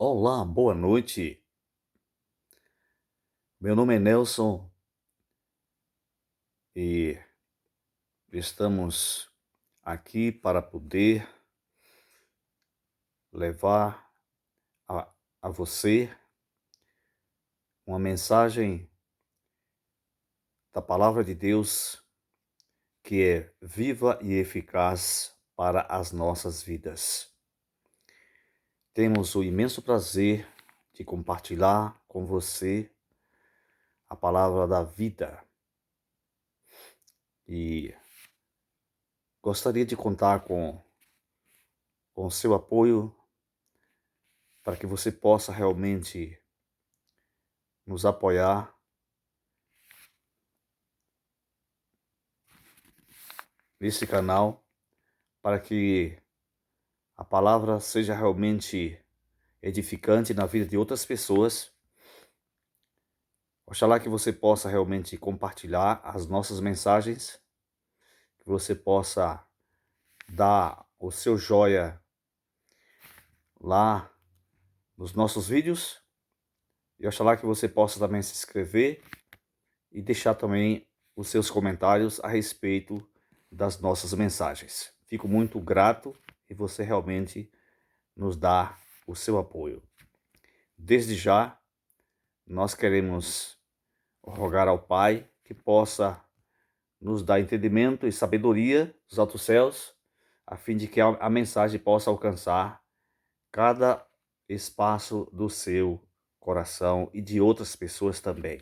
Olá, boa noite. Meu nome é Nelson e estamos aqui para poder levar a, a você uma mensagem da Palavra de Deus que é viva e eficaz para as nossas vidas. Temos o imenso prazer de compartilhar com você a palavra da vida e gostaria de contar com o seu apoio para que você possa realmente nos apoiar nesse canal para que a palavra seja realmente edificante na vida de outras pessoas. Oxalá que você possa realmente compartilhar as nossas mensagens, que você possa dar o seu joia lá nos nossos vídeos e oxalá que você possa também se inscrever e deixar também os seus comentários a respeito das nossas mensagens. Fico muito grato e você realmente nos dá o seu apoio. Desde já, nós queremos rogar ao Pai que possa nos dar entendimento e sabedoria dos altos céus, a fim de que a mensagem possa alcançar cada espaço do seu coração e de outras pessoas também.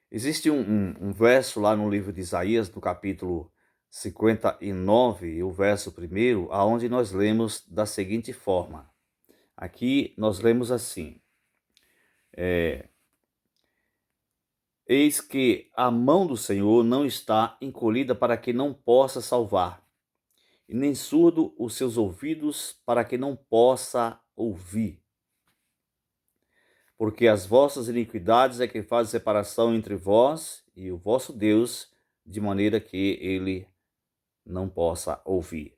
Existe um verso lá no livro de Isaías, no capítulo 59, o verso 1, aonde nós lemos da seguinte forma. Aqui nós lemos assim: Eis que a mão do Senhor não está encolhida para que não possa salvar, e nem surdo os seus ouvidos para que não possa ouvir. Porque as vossas iniquidades é que fazem separação entre vós e o vosso Deus, de maneira que ele não possa ouvir.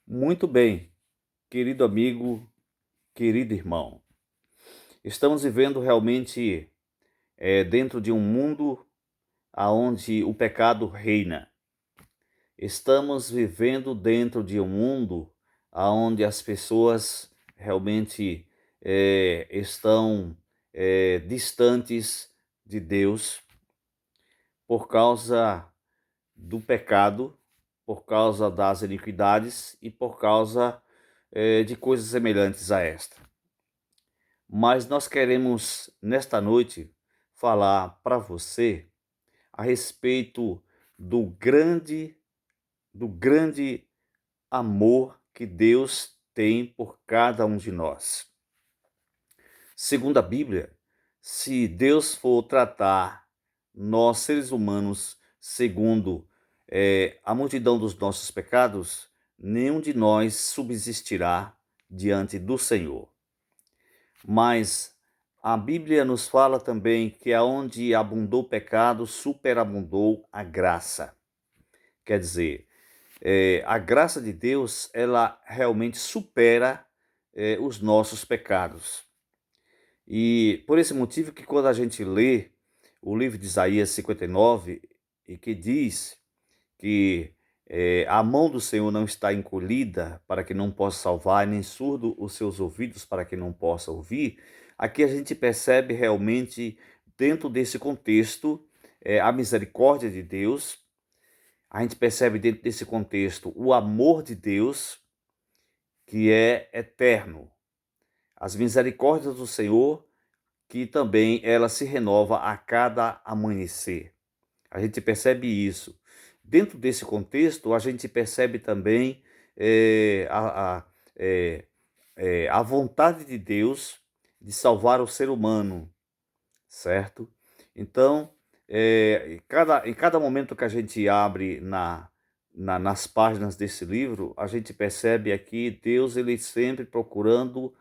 Muito bem, querido amigo, querido irmão. Estamos vivendo realmente dentro de um mundo onde o pecado reina. Estamos vivendo dentro de um mundo onde as pessoas realmente estão distantes de Deus por causa do pecado, por causa das iniquidades e por causa de coisas semelhantes a esta. Mas nós queremos, nesta noite, falar para você a respeito do grande amor que Deus tem por cada um de nós. Segundo a Bíblia, se Deus for tratar nós, seres humanos, segundo a multidão dos nossos pecados, nenhum de nós subsistirá diante do Senhor. Mas a Bíblia nos fala também que aonde abundou o pecado, superabundou a graça. Quer dizer, a graça de Deus, ela realmente supera os nossos pecados. E por esse motivo que quando a gente lê o livro de Isaías 59, e que diz que a mão do Senhor não está encolhida para que não possa salvar, nem surdo os seus ouvidos para que não possa ouvir, aqui a gente percebe realmente, dentro desse contexto, a misericórdia de Deus. A gente percebe dentro desse contexto o amor de Deus, que é eterno. As misericórdias do Senhor, que também ela se renova a cada amanhecer. A gente percebe isso. Dentro desse contexto, a gente percebe também a vontade de Deus de salvar o ser humano, certo? Então, em cada momento que a gente abre nas páginas desse livro, a gente percebe aqui Deus ele sempre procurando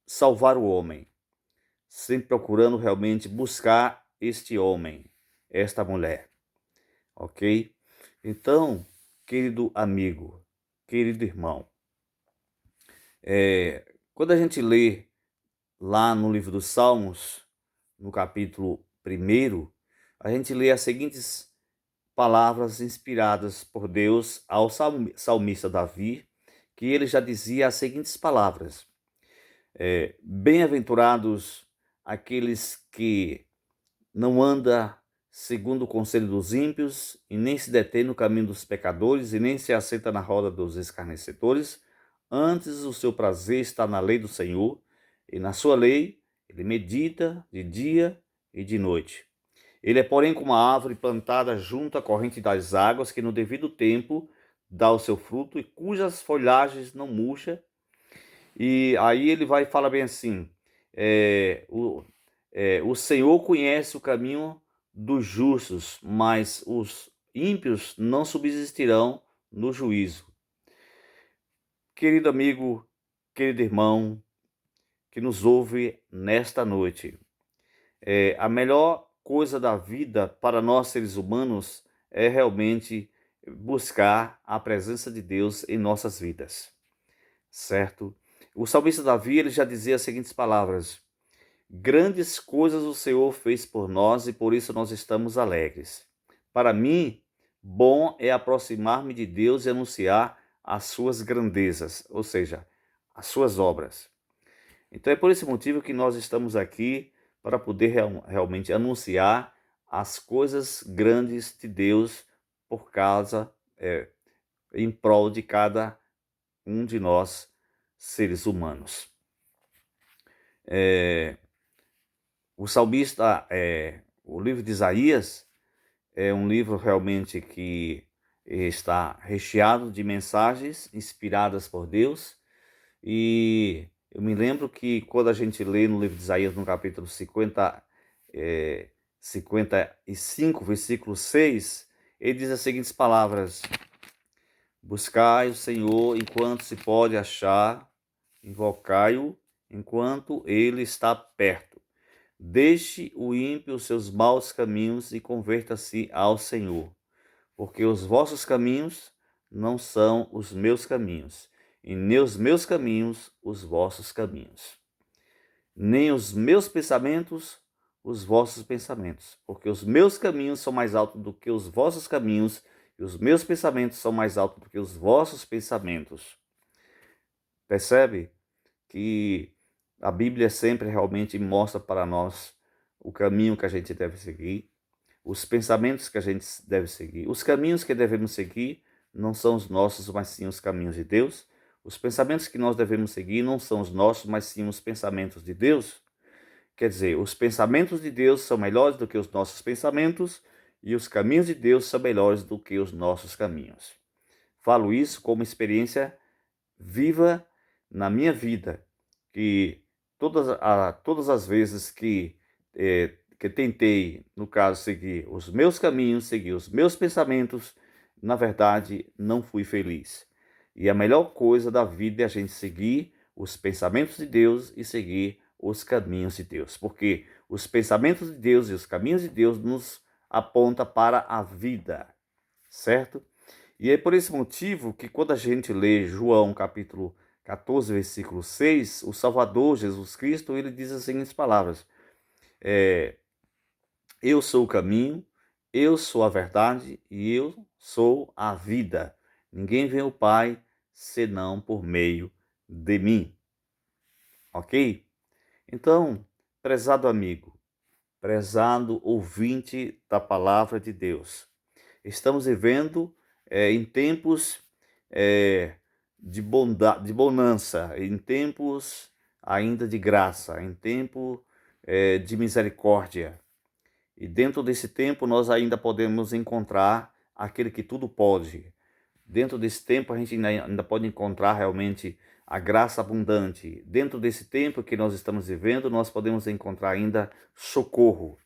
salvar o homem, sempre procurando realmente buscar este homem, esta mulher, ok? Então, querido amigo, querido irmão, quando a gente lê lá no livro dos Salmos, no capítulo 1, a gente lê as seguintes palavras inspiradas por Deus ao salmista Davi, que ele já dizia as seguintes palavras: bem-aventurados aqueles que não andam segundo o conselho dos ímpios, e nem se detém no caminho dos pecadores, e nem se assenta na roda dos escarnecedores. Antes o seu prazer está na lei do Senhor, e na sua lei ele medita de dia e de noite. Ele é, porém, como uma árvore plantada junto à corrente das águas, que no devido tempo dá o seu fruto, e cujas folhagens não murcha. E aí ele vai falar bem assim: o Senhor conhece o caminho dos justos, mas os ímpios não subsistirão no juízo. Querido amigo, querido irmão, que nos ouve nesta noite, a melhor coisa da vida para nós seres humanos é realmente buscar a presença de Deus em nossas vidas, certo? O salmista Davi, ele já dizia as seguintes palavras: grandes coisas o Senhor fez por nós e por isso nós estamos alegres. Para mim, bom é aproximar-me de Deus e anunciar as suas grandezas, ou seja, as suas obras. Então é por esse motivo que nós estamos aqui, para poder realmente anunciar as coisas grandes de Deus por causa, em prol de cada um de nós, seres humanos. O salmista, o livro de Isaías, é um livro realmente que está recheado de mensagens inspiradas por Deus. E eu me lembro que quando a gente lê no livro de Isaías, no capítulo 55, versículo 6, ele diz as seguintes palavras: buscai o Senhor enquanto se pode achar, invocai-o enquanto ele está perto. Deixe o ímpio os seus maus caminhos e converta-se ao Senhor, porque os vossos caminhos não são os meus caminhos, e nem os meus caminhos os vossos caminhos, nem os meus pensamentos os vossos pensamentos, porque os meus caminhos são mais altos do que os vossos caminhos, e os meus pensamentos são mais altos do que os vossos pensamentos. Percebe que a Bíblia sempre realmente mostra para nós o caminho que a gente deve seguir, os pensamentos que a gente deve seguir, os caminhos que devemos seguir não são os nossos, mas sim os caminhos de Deus. Os pensamentos que nós devemos seguir não são os nossos, mas sim os pensamentos de Deus. Quer dizer, os pensamentos de Deus são melhores do que os nossos pensamentos e os caminhos de Deus são melhores do que os nossos caminhos. Falo isso como experiência viva na minha vida, que todas as vezes que tentei, no caso, seguir os meus caminhos, seguir os meus pensamentos, na verdade, não fui feliz. E a melhor coisa da vida é a gente seguir os pensamentos de Deus e seguir os caminhos de Deus, porque os pensamentos de Deus e os caminhos de Deus nos apontam para a vida, certo? E é por esse motivo que quando a gente lê João capítulo 14, versículo 6, o Salvador Jesus Cristo, ele diz as seguintes palavras: eu sou o caminho, eu sou a verdade e eu sou a vida. Ninguém vê o Pai senão por meio de mim. Ok? Então, prezado amigo, prezado ouvinte da palavra de Deus, estamos vivendo em tempos de bondade, de bonança, em tempos ainda de graça, em tempo de misericórdia. E dentro desse tempo nós ainda podemos encontrar aquele que tudo pode. Dentro desse tempo a gente ainda pode encontrar realmente a graça abundante. Dentro desse tempo que nós estamos vivendo, nós podemos encontrar ainda socorro,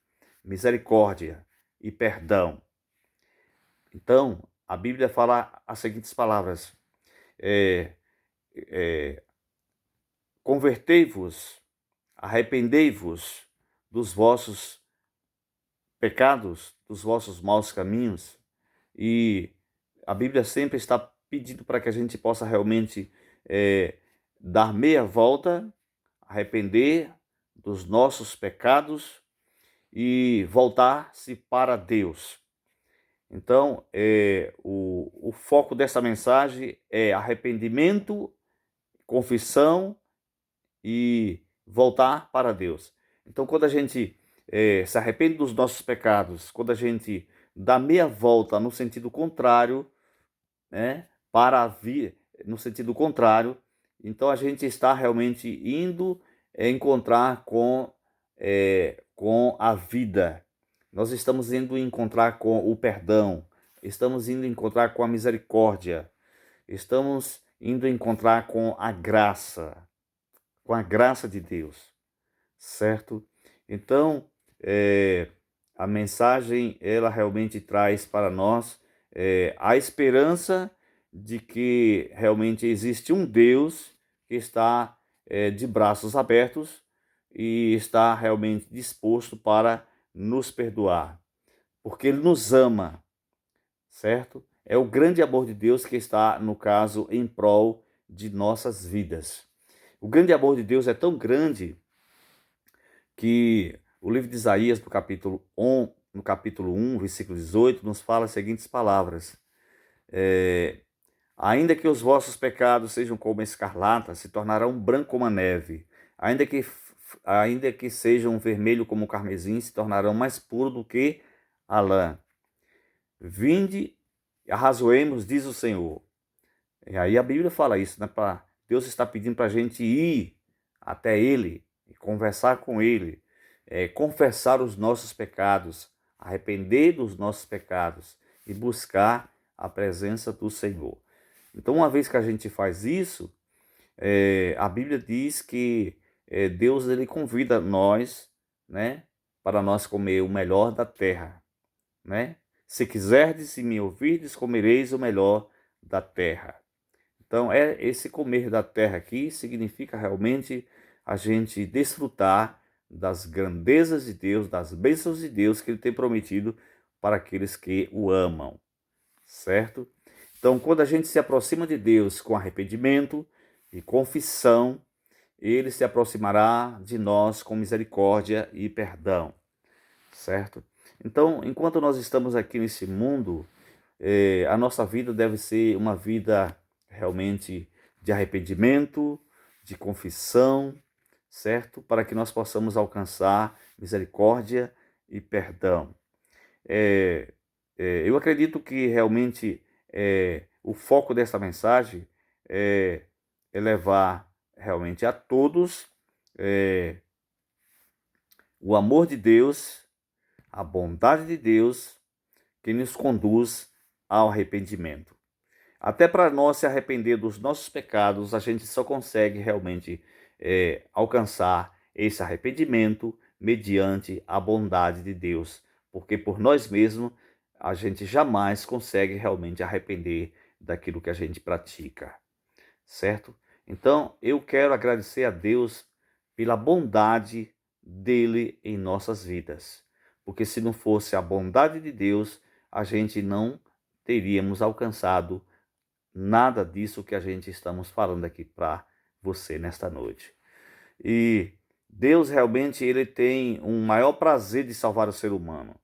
misericórdia e perdão. Então, a Bíblia fala as seguintes palavras: convertei-vos, arrependei-vos dos vossos pecados, dos vossos maus caminhos. E a Bíblia sempre está pedindo para que a gente possa realmente dar meia volta, arrepender dos nossos pecados e voltar-se para Deus. Então, o foco dessa mensagem é arrependimento, confissão e voltar para Deus. Então, quando a gente se arrepende dos nossos pecados, quando a gente dá meia volta no sentido contrário, né, para vir no sentido contrário, então a gente está realmente indo encontrar com a vida. Nós estamos indo encontrar com o perdão, estamos indo encontrar com a misericórdia, estamos indo encontrar com a graça de Deus, certo? Então, a mensagem, ela realmente traz para nós a esperança de que realmente existe um Deus que está de braços abertos e está realmente disposto para nos perdoar, porque Ele nos ama, certo? É o grande amor de Deus que está, no caso, em prol de nossas vidas. O grande amor de Deus é tão grande que o livro de Isaías, no capítulo 1, versículo 18, nos fala as seguintes palavras: ainda que os vossos pecados sejam como a escarlata, se tornarão branco como a neve. Ainda que sejam vermelho como o carmesim, se tornarão mais puro do que a lã. Vinde, arrazoemos, diz o Senhor. E aí a Bíblia fala isso, né? Deus está pedindo para a gente ir até Ele, e conversar com Ele, confessar os nossos pecados, arrepender dos nossos pecados e buscar a presença do Senhor. Então, uma vez que a gente faz isso, a Bíblia diz que Deus ele convida nós, né, para nós comer o melhor da terra, né? Se quiserdes e me ouvirdes, comereis o melhor da terra. Então, esse comer da terra aqui significa realmente a gente desfrutar das grandezas de Deus, das bênçãos de Deus que Ele tem prometido para aqueles que o amam, certo? Então, quando a gente se aproxima de Deus com arrependimento e confissão, Ele se aproximará de nós com misericórdia e perdão, certo? Então, enquanto nós estamos aqui nesse mundo, a nossa vida deve ser uma vida realmente de arrependimento, de confissão, certo? Para que nós possamos alcançar misericórdia e perdão. Eu acredito que realmente o foco dessa mensagem é levar realmente a todos o amor de Deus, a bondade de Deus que nos conduz ao arrependimento. Até para nós se arrepender dos nossos pecados, a gente só consegue realmente alcançar esse arrependimento mediante a bondade de Deus, porque por nós mesmos a gente jamais consegue realmente arrepender daquilo que a gente pratica, certo? Então eu quero agradecer a Deus pela bondade dele em nossas vidas, porque se não fosse a bondade de Deus, a gente não teríamos alcançado nada disso que a gente estamos falando aqui para você nesta noite. E Deus realmente ele tem um maior prazer de salvar o ser humano.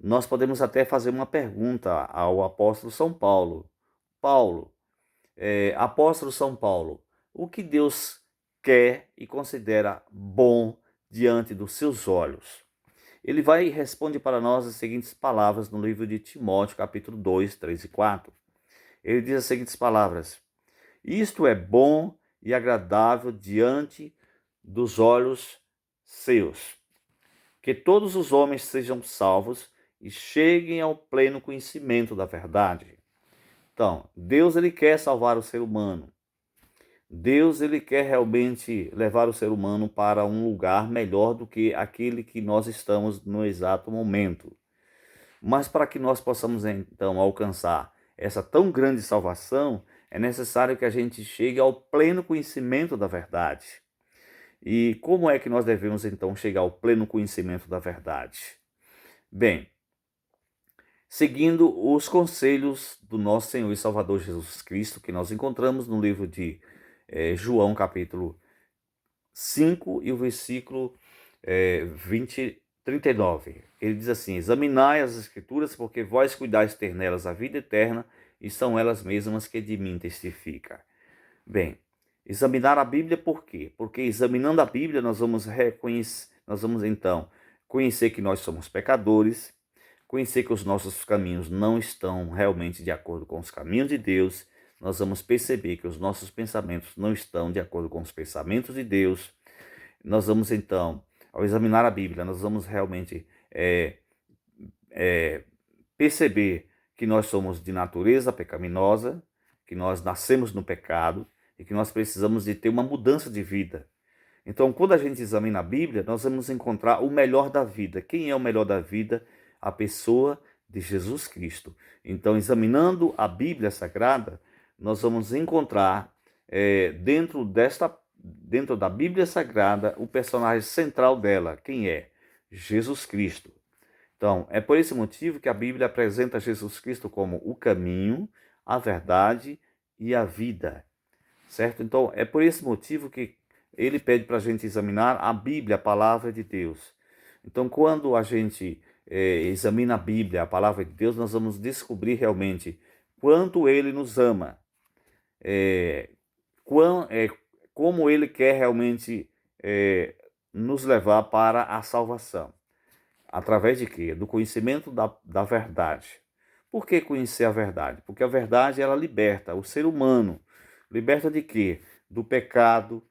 Nós podemos até fazer uma pergunta ao apóstolo São Paulo. Apóstolo São Paulo, o que Deus quer e considera bom diante dos seus olhos? Ele vai e responde para nós as seguintes palavras no livro de Timóteo, capítulo 2, 3 e 4. Ele diz as seguintes palavras: isto é bom e agradável diante dos olhos seus, que todos os homens sejam salvos e cheguem ao pleno conhecimento da verdade. Então, Deus ele quer salvar o ser humano. Deus ele quer realmente levar o ser humano para um lugar melhor do que aquele que nós estamos no exato momento. Mas para que nós possamos então alcançar essa tão grande salvação, é necessário que a gente chegue ao pleno conhecimento da verdade. E como é que nós devemos então chegar ao pleno conhecimento da verdade? Bem, seguindo os conselhos do nosso Senhor e Salvador Jesus Cristo, que nós encontramos no livro de João, capítulo 5 e o versículo 39. Ele diz assim: examinai as Escrituras, porque vós cuidais ter nelas a vida eterna, e são elas mesmas que de mim testificam. Bem, examinar a Bíblia por quê? Porque examinando a Bíblia nós vamos então conhecer que nós somos pecadores, conhecer que os nossos caminhos não estão realmente de acordo com os caminhos de Deus, nós vamos perceber que os nossos pensamentos não estão de acordo com os pensamentos de Deus. Nós vamos então, ao examinar a Bíblia, nós vamos realmente perceber que nós somos de natureza pecaminosa, que nós nascemos no pecado e que nós precisamos de ter uma mudança de vida. Então, quando a gente examina a Bíblia, nós vamos encontrar o melhor da vida. Quem é o melhor da vida? A pessoa de Jesus Cristo. Então, examinando a Bíblia Sagrada, nós vamos encontrar dentro da Bíblia Sagrada o personagem central dela. Quem é? Jesus Cristo. Então, é por esse motivo que a Bíblia apresenta Jesus Cristo como o caminho, a verdade e a vida, certo? Então, é por esse motivo que ele pede para a gente examinar a Bíblia, a palavra de Deus. Então, quando a gente examina a Bíblia, a palavra de Deus, nós vamos descobrir realmente quanto ele nos ama, como ele quer realmente nos levar para a salvação. Através de quê? Do conhecimento da verdade. Por que conhecer a verdade? Porque a verdade, ela liberta o ser humano. Liberta de quê? Do pecado,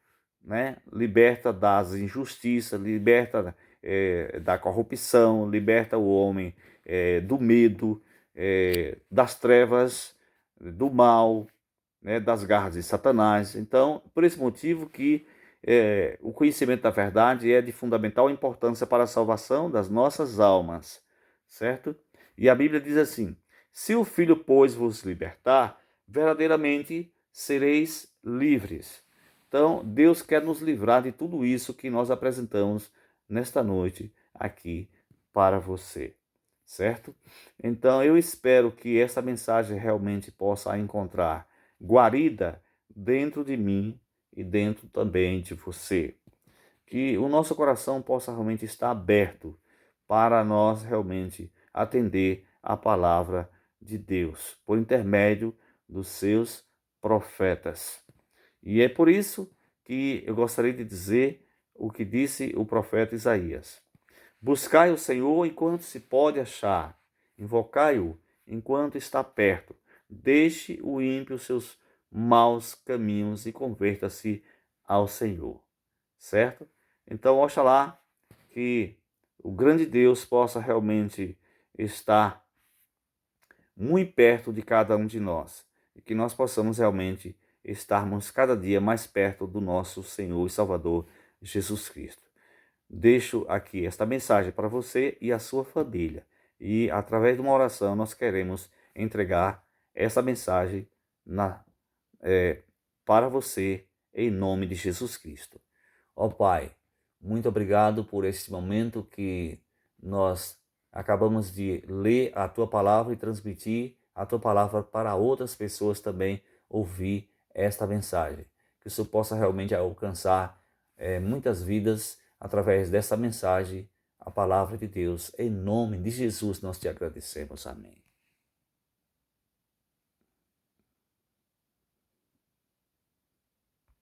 né? Liberta das injustiças, liberta da corrupção, liberta o homem do medo, das trevas, do mal, né? Das garras de Satanás. Então, por esse motivo que o conhecimento da verdade é de fundamental importância para a salvação das nossas almas, certo? E a Bíblia diz assim: se o Filho, pois, vos libertar, verdadeiramente sereis livres. Então, Deus quer nos livrar de tudo isso que nós apresentamos nesta noite aqui para você, certo? Então, eu espero que essa mensagem realmente possa encontrar guarida dentro de mim e dentro também de você. Que o nosso coração possa realmente estar aberto para nós realmente atender a palavra de Deus, por intermédio dos seus profetas. E é por isso que eu gostaria de dizer o que disse o profeta Isaías: buscai o Senhor enquanto se pode achar, invocai-o enquanto está perto. Deixe o ímpio seus maus caminhos e converta-se ao Senhor. Certo? Então, oxalá que o grande Deus possa realmente estar muito perto de cada um de nós e que nós possamos realmente estarmos cada dia mais perto do nosso Senhor e Salvador Jesus Cristo. Deixo aqui esta mensagem para você e a sua família. E através de uma oração nós queremos entregar essa mensagem para você em nome de Jesus Cristo. Ó Pai, muito obrigado por este momento que nós acabamos de ler a Tua palavra e transmitir a Tua palavra para outras pessoas também ouvir esta mensagem. Que isso possa realmente alcançar muitas vidas através dessa mensagem, a palavra de Deus. Em nome de Jesus nós te agradecemos. Amém.